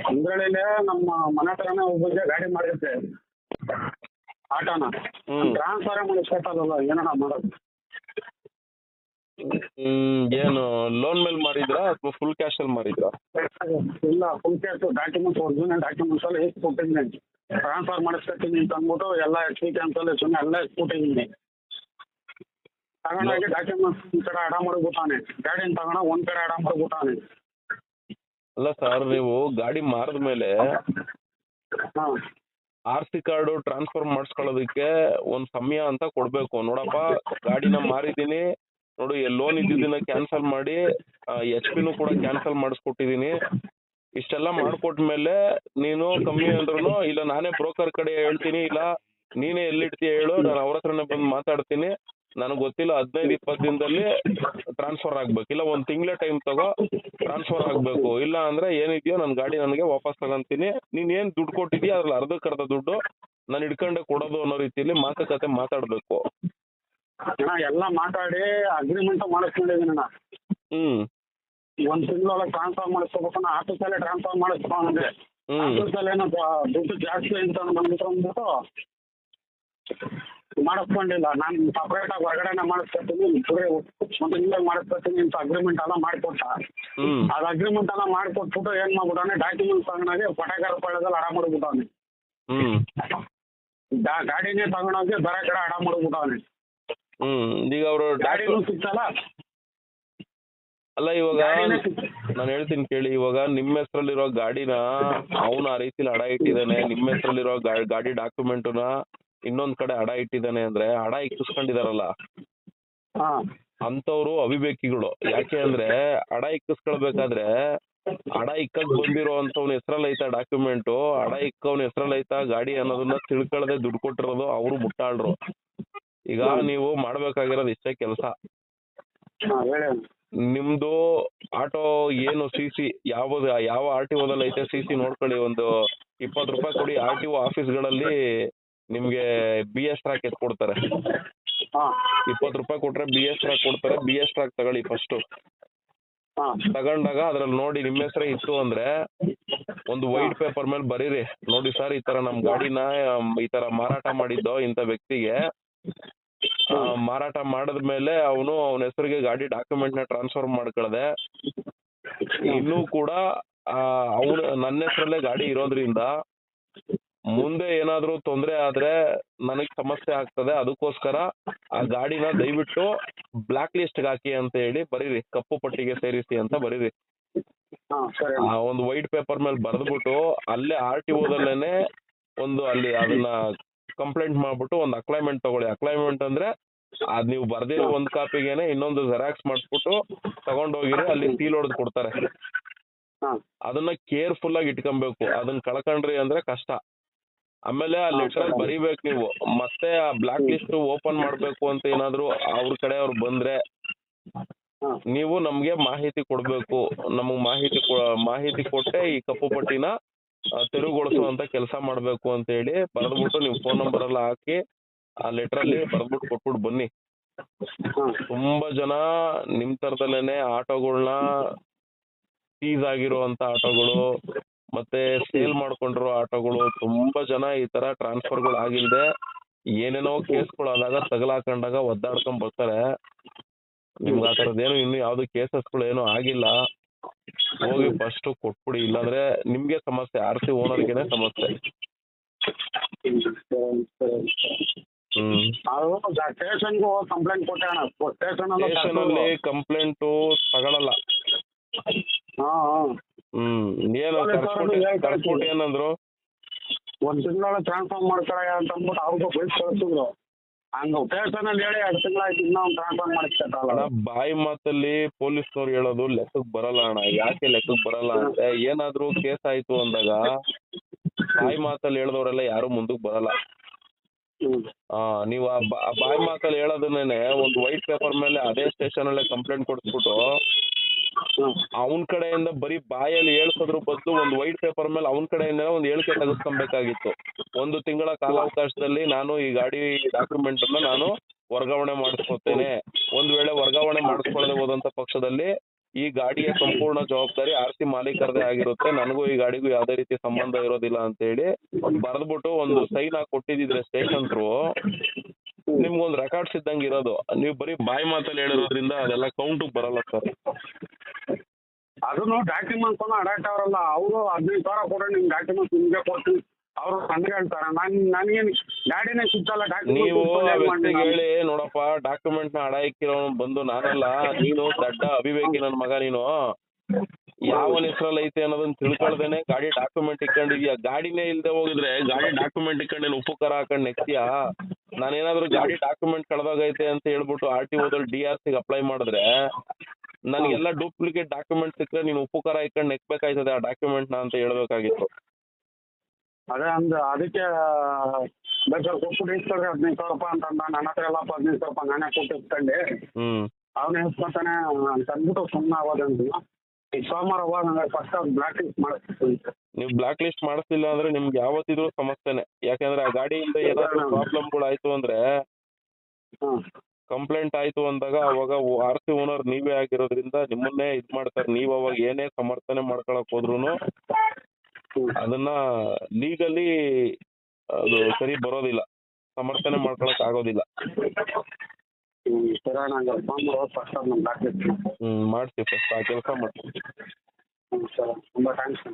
ಅಂದ್ರಳ್ಳಿಲೇ ನಮ್ಮ ಮನೆ ಹತ್ರನೇ ಒಬ್ಬರಿಗೆ ಗಾಡಿ ಮಾಡಿರುತ್ತೆ ಆಟೋನ ಟ್ರಾನ್ಸ್ಫರ್ ಮಾಡಿಸ್ಕೊಟ್ಟಲ್ಲ ಏನಣ್ಣ ಮಾಡೋದು. ಏನು ಲೋನ್ ಮೇಲೆ ಮಾರಿದ್ರಾ ಅಥವಾ ಫುಲ್ ಕ್ಯಾಶ್ ಅಲ್ಲಿ ಮಾರಿದ್ರಾ? ಇಲ್ಲ full cash documents original documents ಎಲ್ಲ ಕೊಟ್ಟಿದ್ದೀನಿ. ಟ್ರಾನ್ಸ್ಫರ್ ಮಾಡಿಸ್ಕೊತೀನಿ ಅಂತ ಅಂದ್ಬಿಟ್ಟು ಎಲ್ಲ ಎಕ್ಸ್ಪಿ ಕ್ಯಾನ್ಸಲೇಷನ್ ಎಲ್ಲ ಕೊಟ್ಟಿದ್ದೀನಿ. ತಗೊಂಡೋಗಿ ಡಾಕ್ಯುಮೆಂಟ್ಸ್ ಈ ಕಡೆ ಅಡ ಮಾಡಿಬಿಟ್ಟಾನೆ, ಗಾಡಿನ ತಗೊಂಡ ಒಂದ್ ಕಡೆ ಅಡ ಮಾಡಿಬಿಟ್ಟಾನೆ. ಅಲ್ಲ ಸರ್, ನೀವು ಗಾಡಿ ಮಾರಿದ ಮೇಲೆ ಹಾಂ RC ಕಾರ್ಡು ಟ್ರಾನ್ಸ್ಫರ್ ಮಾಡಿಸ್ಕೊಳ್ಳೋದಕ್ಕೆ ಒಂದ್ ಸಮಯ ಅಂತ ಕೊಡ್ಬೇಕು. ನೋಡಪ್ಪ, ಗಾಡಿನ ಮಾರಿದೀನಿ ನೋಡು, ಲೋನ್ ಇದ್ದಿದ್ದನ್ನ ಕ್ಯಾನ್ಸಲ್ ಮಾಡಿ HP ಕೂಡ ಕ್ಯಾನ್ಸಲ್ ಮಾಡಿಸ್ಕೊಟ್ಟಿದೀನಿ. ಇಷ್ಟೆಲ್ಲ ಮಾಡ್ಕೊಟ್ಮೇಲೆ ನೀನು ಕಮ್ಮಿ ಅಂದ್ರೂ ಇಲ್ಲ ನಾನೇ ಬ್ರೋಕರ್ ಕಡೆ ಹೇಳ್ತೀನಿ, ಇಲ್ಲ ನೀನೇ ಎಲ್ಲಿಡ್ತೀಯ ಹೇಳು, ನಾನು ಅವ್ರ ಹತ್ರನೇ ಬಂದು ಮಾತಾಡ್ತೀನಿ, ನನಗೆ ಗೊತ್ತಿಲ್ಲ 15-20 ದಿನದಲ್ಲಿ ಟ್ರಾನ್ಸ್ಫರ್ ಆಗ್ಬೇಕು, ಇಲ್ಲ ಒಂದ್ ತಿಂಗಳ ಟೈಮ್ ತಗೋ ಟ್ರಾನ್ಸ್ಫರ್ ಆಗ್ಬೇಕು, ಇಲ್ಲ ಅಂದ್ರೆ ಏನಿದೆಯೋ ನನ್ನ ಗಾಡಿ ನನಗೆ ವಾಪಸ್ ತಗೊಂತೀನಿ, ನೀನ್ ಏನ್ ದುಡ್ಡು ಕೊಟ್ಟಿದ್ಯಾ ಅದ್ರಲ್ಲಿ ಅರ್ಧಕ್ಕರ್ಧ ದುಡ್ಡು ನಾನು ಇಟ್ಕೊಂಡೆ ಕೊಡೋದು ಅನ್ನೋ ರೀತಿಯಲ್ಲಿ ಮಾತುಕತೆ ಮಾತಾಡ್ಬೇಕು. ಎಲ್ಲ ಮಾತಾಡಿ ಅಗ್ರಿಮೆಂಟ್ ಮಾಡಿಸ್ಕೊಂಡಿದ್ದೀನಿ ಅಣ್ಣ. ಒಂದ್ ತಿಂಗಳೊಳಗೆ ಟ್ರಾನ್ಸ್ಫರ್ ಮಾಡಿಸ್ಕೋಬೇಕು, ಆಫೀಸಲ್ಲೇ ಟ್ರಾನ್ಸ್ಫರ್ ಮಾಡಿಸ್ಕೊಂಡೆ. ಆಫೀಸಲ್ಲಿ ಏನೋ ದುಡ್ಡು ಜಾಸ್ತಿ ಅಂತ ಅಂದ್ಬಿಟ್ಟು ಮಾಡಿಸ್ಕೊಂಡಿಲ್ಲ. ನಾನು ಸಪ್ರೇಟ್ ಆಗಿ ಹೊರಗಡೆನೆ ಮಾಡಿಸ್ಕೊತೀನಿ, ಒಂದು ತಿಂಗಳಿಗೆ ಮಾಡಿಸ್ಕೊತೀನಿ ಅಂತ ಅಗ್ರಿಮೆಂಟ್ ಎಲ್ಲ ಮಾಡಿಕೊಟ್ಟ. ಅದು ಅಗ್ರಿಮೆಂಟ್ ಎಲ್ಲ ಮಾಡಿಕೊಟ್ಬಿಟ್ಟು ಏನ್ ಮಾಡ್ಬಿಟ್ಟಾನೆ, ಡಾಕ್ಯುಮೆಂಟ್ಸ್ ತಗೊಂಡಾಗೆ ಪಟಾಕಾರ ಪಳ್ಳದಲ್ಲಿ ಅಡ ಮಾಡಿಬಿಟ್ಟಾನೆ. ಗಾಡಿನೇ ತಗೊಂಡೋಗಿ ಬೇರೆ ಕಡೆ ಅಡ ಮಾಡಿಬಿಟ್ಟಾನೆ. ಈಗ ಅವರು ಗಾಡಿನೂ ಸಿಕ್ತಲ್ಲ. ಅಲ್ಲ, ಇವಾಗ ನಾನು ಹೇಳ್ತೀನಿ ಕೇಳಿ, ಇವಾಗ ನಿಮ್ಮ ಹೆಸರಲ್ಲಿರೋ ಗಾಡಿನ ಅವನು ಆ ರೀತಿಲಿ ಅಡ ಇಟ್ಟಿದ್ದಾನೆ, ನಿಮ್ಮ ಹೆಸರಲ್ಲಿರೋ ಗಾಡಿ ಡಾಕ್ಯುಮೆಂಟ್ನ ಇನ್ನೊಂದ್ ಕಡೆ ಅಡ ಇಟ್ಟಿದ್ದಾನೆ ಅಂದ್ರೆ, ಅಡ ಇಕ್ಕಿಸ್ಕೊಂಡಿದಾರಲ್ಲ ಅಂತವ್ರು ಅವಿವೇಕಿಗಳು. ಯಾಕೆ ಅಂದ್ರೆ ಅಡ ಇಕ್ಕಿಸ್ಕೊಳ್ಬೇಕಾದ್ರೆ ಅಡ ಇಕ್ಕಕ್ ಬಂದಿರೋ ಅಂತವ್ನ ಹೆಸರಲ್ಲಿ ಐತಾ ಡಾಕ್ಯುಮೆಂಟು, ಅಡ ಇಕ್ಕವ್ನ ಹೆಸರಲ್ಲಿ ಐತಾ ಗಾಡಿ ಅನ್ನೋದನ್ನ ತಿಳ್ಕೊಳ್ಳದೆ ದುಡ್ಡು ಕೊಟ್ಟಿರೋದು ಅವರು ಮುಟ್ಟಾಳ್ರು. ಈಗ ನೀವು ಮಾಡ್ಬೇಕಾಗಿರೋದು ಇಷ್ಟೇ ಕೆಲಸ. ನಿಮ್ದು ಆಟೋ ಏನು CC ಯಾವ RTOದಲ್ಲಿ ಐತೆ CC ನೋಡ್ಕೊಳ್ಳಿ. ಒಂದು 20 ರೂಪಾಯಿ ಕೊಡಿ, RTO ಆಫೀಸ್ಗಳಲ್ಲಿ ನಿಮ್ಗೆ BS ಟ್ರ್ಯಾಕ್ ಎತ್ಕೊಡ್ತಾರೆ. 20 ರೂಪಾಯಿ ಕೊಟ್ರೆ BS ಟ್ರ್ಯಾಕ್ ಕೊಡ್ತಾರೆ. BS ಟ್ರ್ಯಾಕ್ ತಗೊಳ್ಳಿ ಫಸ್ಟ್. ತಗೊಂಡಾಗ ಅದ್ರಲ್ಲಿ ನೋಡಿ ನಿಮ್ಮ ಹೆಸರೇ ಇತ್ತು ಅಂದ್ರೆ ಒಂದು ವೈಟ್ ಪೇಪರ್ ಮೇಲೆ ಬರೀರಿ, ನೋಡಿ ಸರ್ ಈ ತರ ನಮ್ ಗಾಡಿನ ಈ ತರ ಮಾರಾಟ ಮಾಡಿದ್ದು ಇಂಥ ವ್ಯಕ್ತಿಗೆ, ಮಾರಾಟ ಮಾಡಿದ್ಮೇಲೆ ಅವನ ಹೆಸರಿಗೆ ಗಾಡಿ ಡಾಕ್ಯುಮೆಂಟ್ ನ ಟ್ರಾನ್ಸ್ಫರ್ ಮಾಡ್ಕೊಳ್ಳದೆ, ಇನ್ನೂ ಕೂಡ ಅವನು ನನ್ನ ಹೆಸರಲ್ಲೇ ಗಾಡಿ ಇರೋದ್ರಿಂದ ಮುಂದೆ ಏನಾದ್ರೂ ತೊಂದರೆ ಆದ್ರೆ ನನಗ್ ಸಮಸ್ಯೆ ಆಗ್ತದೆ, ಅದಕ್ಕೋಸ್ಕರ ಆ ಗಾಡಿನ ದಯವಿಟ್ಟು ಬ್ಲಾಕ್ ಲಿಸ್ಟ್ ಹಾಕಿ ಅಂತ ಹೇಳಿ ಬರೀರಿ, ಕಪ್ಪು ಪಟ್ಟಿಗೆ ಸೇರಿಸಿ ಅಂತ ಬರೀರಿ. ಒಂದು ವೈಟ್ ಪೇಪರ್ ಮೇಲೆ ಬರೆದ್ಬಿಟ್ಟು ಅಲ್ಲೇ RTOದಲ್ಲೇನೆ ಒಂದು ಅಲ್ಲಿ ಅದನ್ನ ಕಂಪ್ಲೇಂಟ್ ಮಾಡ್ಬಿಟ್ಟು ಒಂದು ಅಕ್ಲೈಮೆಂಟ್ ತಗೊಳ್ಳಿ. ಅಕ್ಲೈಮೆಂಟ್ ಅಂದ್ರೆ ಅದ್ ನೀವು ಬರ್ದಿರೋ ಒಂದ್ ಕಾಪಿಗೆನೆ ಇನ್ನೊಂದು ಜೆರಾಕ್ಸ್ ಮಾಡಿಸ್ಬಿಟ್ಟು ತಗೊಂಡೋಗಿರಿ, ಅಲ್ಲಿ ಸೀಲ್ ಹೊಡೆದು ಕೊಡ್ತಾರೆ. ಅದನ್ನ ಕೇರ್ಫುಲ್ ಆಗಿ ಇಟ್ಕೊಬೇಕು, ಅದನ್ನ ಕಳ್ಕೊಂಡ್ರಿ ಅಂದ್ರೆ ಕಷ್ಟ. ಆಮೇಲೆ ಆ ಲೆಟರ್ ಬರಿಬೇಕು ನೀವು. ಮತ್ತೆ ಆ ಬ್ಲಾಕ್ ಲಿಸ್ಟ್ ಓಪನ್ ಮಾಡ್ಬೇಕು ಅಂತ ಏನಾದ್ರು ಅವ್ರ ಕಡೆ ಅವ್ರು ಬಂದ್ರೆ ನೀವು ನಮ್ಗೆ ಮಾಹಿತಿ ಕೊಡ್ಬೇಕು. ನಮಗ್ ಮಾಹಿತಿ ಕೊಟ್ಟೆ ಈ ಕಪ್ಪು ಪಟ್ಟಿನ ತೆರವುಗೊಳಿಸುವಂತ ಕೆಲಸ ಮಾಡ್ಬೇಕು ಅಂತ ಹೇಳಿ ಬರೆದ್ಬಿಟ್ಟು ನೀವು ಫೋನ್ ನಂಬರ್ ಎಲ್ಲ ಹಾಕಿ ಆ ಲೆಟರ್ ಅಲ್ಲಿ ಬರೆದ್ಬಿಟ್ಟು ಕೊಟ್ಬಿಟ್ಟು ಬನ್ನಿ. ತುಂಬಾ ಜನ ನಿಮ್ ತರದಲ್ಲೇನೆ ಆಟೋಗಳನ್ನ ಸೀಸ್ ಆಗಿರುವಂತ ಆಟೋಗಳು ಮತ್ತೆ ಸೇಲ್ ಮಾಡ್ಕೊಂಡಿರೋ ಆಟೋಗಳು ತುಂಬಾ ಜನ ಈ ತರ ಟ್ರಾನ್ಸ್ಫರ್ಗಳು ಆಗಿಲ್ದೆ ಏನೇನೋ ಕೇಸ್ಗಳಾದಾಗ ತಗಲಾಕೊಂಡಾಗ ಒದ್ದಾಡ್ಕೊಂಡ್ ಬರ್ತಾರೆ. ನಿಮ್ಗೆ ಆ ತರದ್ದೇನು ಇನ್ನು ಯಾವ್ದು ಕೇಸಸ್ಗಳು ಏನು ಆಗಿಲ್ಲ, ಹೋಗಿ ಫಸ್ಟ್ ಕೊಟ್ಬಿಡಿ, ಇಲ್ಲಾಂದ್ರೆ ನಿಮ್ಗೆ ಸಮಸ್ಯೆ, RC ಓನರ್ಗೆನೆ ಸಮಸ್ಯೆ. ಸ್ಟೇಷನ್ಗೂ ಕಂಪ್ಲೇಂಟ್ ಕೊಟ್ಟೆ, ಸ್ಟೇಷನ್ ಅಲ್ಲಿ ಕಂಪ್ಲೇಂಟ್ ತಗೊಳಲ್ಲ. ಏನು ಕರ್ಸ್ಬಿಟ್ಟು ಏನಂದ್ರು, ಒಂದ್ ತಿಂಗಳ ಟ್ರಾನ್ಸ್ಫರ್ ಮಾಡ್ತಾರೆ ಅಂತ ಅಂದ್ಬಿಟ್ಟು ಅವ್ರಿಗೂ ಬೈಕ್ ಕಳಿಸಿದ್ರು. ಹಂಗ ಸ್ಟೇಷನ್ ಅಲ್ಲಿ ಹೇಳಿ 2 ತಿಂಗಳಾಯ್ತು ಇನ್ನೂ ಟ್ರಾನ್ಸ್ಫರ್ ಮಾಡಿಸ್ಕೊಟ್ಟಲ್ಲ. ಬಾಯಿ ಮಾತಲ್ಲಿ ಪೊಲೀಸ್ನವ್ರು ಹೇಳೋದು ಲೆಕ್ಕಕ್ಕೆ ಬರಲ್ಲ ಅಣ್ಣ. ಯಾಕೆ ಲೆಕ್ಕಕ್ಕೆ ಬರಲ್ಲ ಅಂದ್ರೆ, ಏನಾದ್ರೂ ಕೇಸ್ ಆಯ್ತು ಅಂದಾಗ ಬಾಯಿ ಮಾತಲ್ಲಿ ಹೇಳಿದವರೆಲ್ಲ ಯಾರು ಮುಂದಕ್ಕೆ ಬರಲ್ಲ. ನೀವು ಆ ಬಾಯಿ ಮಾತಲ್ಲಿ ಹೇಳೋದನ್ನೇನೆ ಒಂದು ವೈಟ್ ಪೇಪರ್ ಮೇಲೆ ಅದೇ ಸ್ಟೇಷನ್ ಅಲ್ಲೇ ಕಂಪ್ಲೇಂಟ್ ಕೊಡಿಸ್ಬಿಟ್ಟು ಅವನ್ ಕಡೆಯಿಂದ ಬರೀ ಬಾಯಲ್ಲಿ ಹೇಳ್ಸೋದ್ರ ಬದಲು ಒಂದು ವೈಟ್ ಪೇಪರ್ ಮೇಲೆ ಅವನ್ ಕಡೆಯಿಂದ ಒಂದು ಹೇಳಿಕೆ ತೆಗೆಸ್ಕೊಬೇಕಾಗಿತ್ತು. 1 ತಿಂಗಳ ಕಾಲಾವಕಾಶದಲ್ಲಿ ನಾನು ಈ ಗಾಡಿ ಡಾಕ್ಯುಮೆಂಟ್ ಅನ್ನ ನಾನು ವರ್ಗಾವಣೆ ಮಾಡಿಸ್ಕೊತೇನೆ, ಒಂದ್ ವೇಳೆ ವರ್ಗಾವಣೆ ಮಾಡಿಸ್ಕೊಳ್ಳದೆ ಹೋದಂತ ಪಕ್ಷದಲ್ಲಿ ಈ ಗಾಡಿಯ ಸಂಪೂರ್ಣ ಜವಾಬ್ದಾರಿ ಆರ್.ಸಿ ಮಾಲೀಕರದೇ ಆಗಿರುತ್ತೆ, ನನಗೂ ಈ ಗಾಡಿಗೂ ಯಾವುದೇ ರೀತಿ ಸಂಬಂಧ ಇರೋದಿಲ್ಲ ಅಂತ ಹೇಳಿ ಬರೆದ್ಬಿಟ್ಟು ಒಂದು ಸೈನ್ ಹಾಕಿ ಕೊಟ್ಟಿದ್ರೆ ಸ್ಟೇಷನ್ ಥ್ರೂ ನಿಮ್ಗೊಂದು ರೆಕಾರ್ಡ್ಸ್ ಇದ್ದಂಗೆ ಇರೋದು. ನೀವು ಬರೀ ಬಾಯಿ ಮಾತಲ್ಲಿ ಹೇಳಿರೋದ್ರಿಂದ ಅದೆಲ್ಲ ಕೌಂಟಿಗೆ ಬರಲ್ಲ ಸರ್. ಅದನ್ನು ಡಾಕ್ಯುಮೆಂಟ್ಸ್ ಅಡಾಕ್ಟವ್ರಲ್ಲ ಅವರು 15,000 ಕೊಡ ನಿಮ್ ಡಾಕ್ಯುಮೆಂಟ್ಸ್ ನಿಮ್ಗೆ ಕೊಡ್ತೀನಿ ಅವರು ನನಗೆ ಹೇಳ್ತಾರೆ. ನನಗೇನು ಗಾಡಿನೇ ಸಿಗ್ತಲ್ಲ ನೀವು ಆ ವ್ಯಕ್ತಿಗೆ ಡಾಕ್ಯುಮೆಂಟ್. ಹೇಳಿ, ನೋಡಪ್ಪ ಡಾಕ್ಯುಮೆಂಟ್ ನ ಅಡ ಇಕ್ಕಿರೋ ಬಂದು ನಾನಲ್ಲ, ನೀನು ದಡ್ಡ ಅವಿವೇಕಿ ನನ್ನ ಮಗ, ನೀನು ಯಾವನ ಹೆಸರಲ್ಲಿ ಐತೆ ಅನ್ನೋದನ್ನ ತಿಳ್ಕೊಳ್ದೇನೆ ಗಾಡಿ ಡಾಕ್ಯುಮೆಂಟ್ ಇಟ್ಕೊಂಡಿದ್ಯಾ. ಗಾಡಿನೇ ಇಲ್ದೆ ಹೋಗಿದ್ರೆ ಗಾಡಿ ಡಾಕ್ಯುಮೆಂಟ್ ಇಟ್ಕೊಂಡೇನು ಉಪ್ಪು ಖಾರ ಹಾಕೊಂಡು ನೆಕ್ತಿಯಾ? ನಾನೇನಾದ್ರೂ ಗಾಡಿ ಡಾಕ್ಯುಮೆಂಟ್ ಕಳೆದೋಗೈತೆ ಅಂತ ಹೇಳ್ಬಿಟ್ಟು RTOದಲ್ಲಿ DRC ಅಪ್ಲೈ ಮಾಡಿದ್ರೆ ನನಗೆಲ್ಲ ಡೂಪ್ಲಿಕೇಟ್ ಡಾಕ್ಯುಮೆಂಟ್ ಸಿಕ್ಕರೆ ನೀನು ಉಪ್ಪು ಖಾರ ಇಟ್ಕೊಂಡು ನೆಕ್ಬೇಕಾಯ್ತದೆ ಆ ಡಾಕ್ಯುಮೆಂಟ್ನ ಅಂತ ಹೇಳ್ಬೇಕಾಗಿತ್ತು. ಅದೇ ಅದಕ್ಕೆ ಬೇಕಾದ್ರೆ ಕೊಟ್ಬಿಟ್ಟು ಇಸ್ಕೊಳ್ರಿ 15,000 ರೂಪಾಯಿ ಅಂತಂದ. ನನ್ನ ಹತ್ರ ಎಲ್ಲ 15,000 ರೂಪಾಯಿ ನಾನೇ ಕೊಟ್ಟು ಇಸ್ಕೊಂಡೆ. ಅವನೇ ಇಸ್ಕೊತಾನೆ ಅಂತ ಅಂದ್ಬಿಟ್ಟು ಸುಮ್ಮನೆ ಆಗೋದಂತ. ಈ ಸೋಮವಾರ ಹೋಗಿ ಫಸ್ಟ್ ಅವ್ರು ಬ್ಲಾಕ್ ಲಿಸ್ಟ್ ಮಾಡಿಸ್ತೀನಿ. ನೀವು ಬ್ಲಾಕ್ ಲಿಸ್ಟ್ ಮಾಡಿಸ್ಲಿಲ್ಲ ಅಂದ್ರೆ ನಿಮ್ಗೆ ಯಾವತ್ತಿದ್ರು ಸಮಸ್ಯೆನೆ. ಯಾಕಂದ್ರೆ ಆ ಗಾಡಿಯಿಂದ ಏನಾದ್ರು ಪ್ರಾಬ್ಲಮ್ಗಳು ಆಯ್ತು ಅಂದ್ರೆ ಕಂಪ್ಲೇಂಟ್ ಆಯ್ತು ಅಂದಾಗ ಅವಾಗ RC ಓನರ್ ನೀವೇ ಆಗಿರೋದ್ರಿಂದ ನಿಮ್ಮನ್ನೇ ಇದ್ ಮಾಡ್ತಾರೆ. ನೀವು ಅವಾಗ ಏನೇ ಸಮರ್ಥನೆ ಮಾಡ್ಕೊಳಕ್ ಹೋದ್ರುನು ಅದನ್ನ ಲೀಗಲಿ ಅದು ಸರಿ ಬರೋದಿಲ್ಲ, ಸಮರ್ಥನೆ ಮಾಡ್ಕೊಳಕ್ ಆಗೋದಿಲ್ಲ. ಮಾಡಿಸಿ ಫಸ್ಟ್ ಆ ಕೆಲಸ ಮಾಡಿ. ಸರ್ ತುಂಬ ಥ್ಯಾಂಕ್ಸ್.